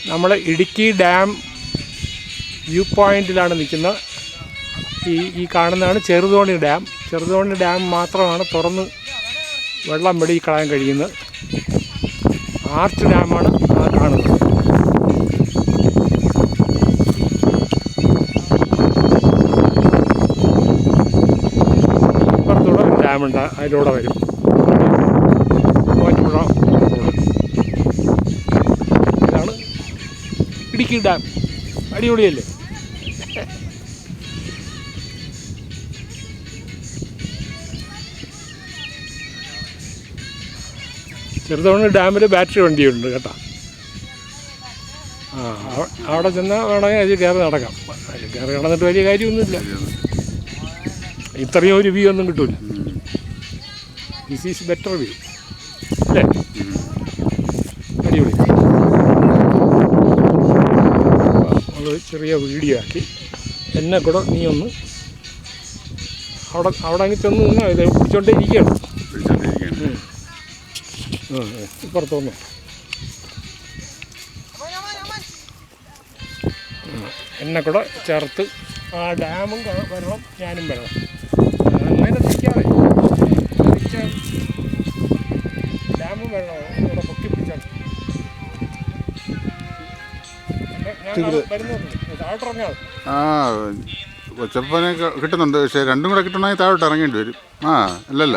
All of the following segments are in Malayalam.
നമ്മൾ ഇടുക്കി ഡാം വ്യൂ പോയിൻറ്റിലാണ് നിൽക്കുന്നത്. ഈ കാണുന്നതാണ് ചെറുതോണി ഡാം. ചെറുതോണി ഡാം മാത്രമാണ് തുറന്ന് വെള്ളം വെളിയിൽ കളയാൻ കഴിയുന്നത്. ആർച്ച് ഡാമാണ് ആ കാണുന്നത്. ഇപ്പുറത്തൂടെ ഒരു ഡാമുണ്ട്, അതിലൂടെ വരും. ഇതാണ് ഇടുക്കി ഡാം. അടിപൊളിയല്ലേ? ചെറുതോണി ഡാമിൽ ബാറ്ററി വണ്ടിയുണ്ട് കേട്ടോ. അവിടെ ചെന്നാൽ വേണമെങ്കിൽ അതിൽ കയറി നടക്കാം. അതിൽ കയറി നടന്നിട്ട് വലിയ കാര്യമൊന്നുമില്ല. ഇത്രയും ഒരു വ്യൂ ഒന്നും കിട്ടില്ല. ദിസ് ഈസ് ബെറ്റർ വ്യൂ അല്ലേ? അടിപൊളി. നമ്മൾ ചെറിയ വീഡിയോ ആക്കി എന്നെ കൂടെ നീ ഒന്ന് അവിടെ അങ്ങ് ചെന്ന് നിന്ന് ഇത് പിടിച്ചോണ്ടേ ഇരിക്കുകയാണ്. ഇപ്പുറത്തൊന്ന് എന്നെ കൂടെ ചേർത്ത് ആ ഡാമും വരണം, ഞാനും വരണം. അങ്ങനെ നിൽക്കാതെ ഡാമും വരണം, ഇവിടെ പൊക്കി പിടിച്ചാൽ താഴോട്ടിറങ്ങാതെ. കൊച്ചപ്പനെ കിട്ടുന്നുണ്ട്, പക്ഷേ രണ്ടും കൂടെ കിട്ടണമെങ്കിൽ താഴോട്ട് ഇറങ്ങേണ്ടി വരും. അല്ലല്ല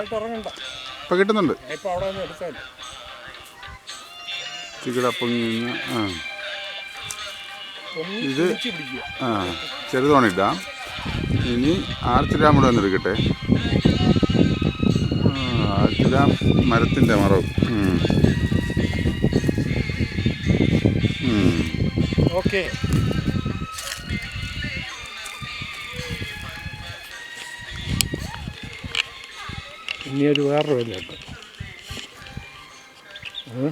ഇപ്പം കിട്ടുന്നുണ്ട്. ഇപ്പം അവിടെ നിന്ന് എടുത്താൽ ചിക്കടപ്പൊങ്ങി. ഇത് ചെറുതോണി ഡാം. ഇനി ആർച്ച് ഡാം കൂടെ വന്നെടുക്കട്ടെ. ആർച്ച് ഡാം മരത്തിൻ്റെ മറവ്. ഓക്കെ. ഇനിയൊരു വേറൊരു വല്ല